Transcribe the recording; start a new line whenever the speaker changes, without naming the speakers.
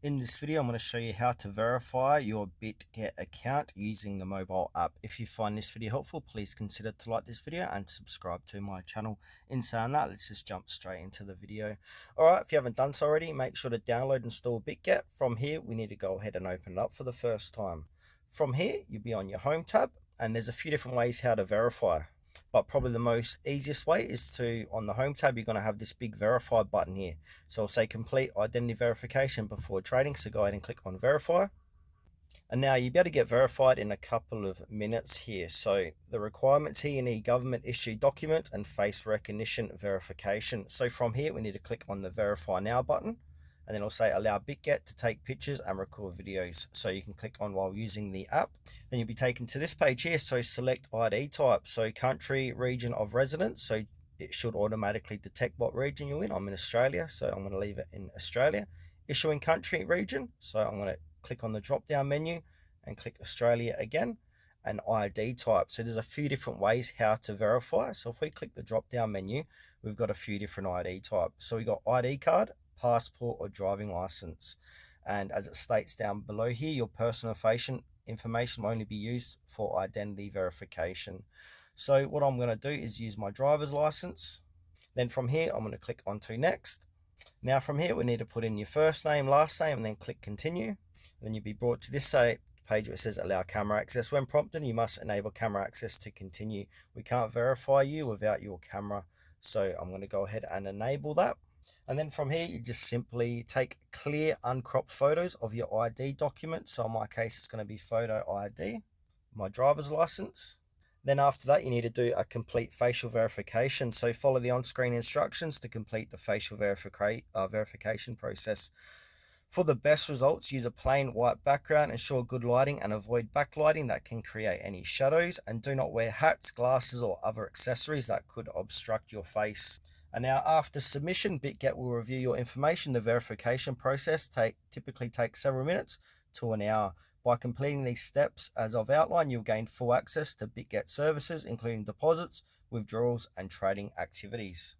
In this video, I'm going to show you how to verify your Bitget account using the mobile app. If you find this video helpful, please consider to like this video and subscribe to my channel. In saying that, let's just jump straight into the video. Alright, if you haven't done so already, make sure to download and install Bitget. From here, we need to go ahead and open it up for the first time. From here, you'll be on your home tab, and there's a few different ways how to verify. But probably the most easiest way is to, on the home tab, you're going to have this big verify button here. So I'll say complete identity verification before trading. So go ahead and click on verify. And now you'll be able to get verified in a couple of minutes here. So the requirements here, you need government issued document and face recognition verification. So from here, we need to click on the verify now button. And then it'll say allow Bitget to take pictures and record videos. So you can click on while using the app. Then you'll be taken to this page here. So select ID type. So country, region of residence. So it should automatically detect what region you're in. I'm in Australia, so I'm going to leave it in Australia. Issuing country, region. So I'm going to click on the drop down menu and click Australia again. And ID type. So there's a few different ways how to verify. So if we click the drop down menu, we've got a few different ID types. So we got ID card, passport, or driving license. And as it states down below here, your personal information will only be used for identity verification. So what I'm going to do is use my driver's license. Then from here, I'm going to click onto next. Now from here, we need to put in your first name, last name, and then click continue. And then you'll be brought to this page where it says allow camera access. When prompted, you must enable camera access to continue. We can't verify you without your camera. So I'm going to go ahead and enable that. And then from here, you just simply take clear, uncropped photos of your ID document. So in my case, it's going to be photo ID, my driver's license. Then after that, you need to do a complete facial verification. So follow the on-screen instructions to complete the facial verification process. For the best results, use a plain white background, ensure good lighting and avoid backlighting that can create any shadows, and do not wear hats, glasses, or other accessories that could obstruct your face. And now after submission, Bitget will review your information. The verification process typically takes several minutes to an hour. By completing these steps, as I've outlined, you'll gain full access to Bitget services, including deposits, withdrawals, and trading activities.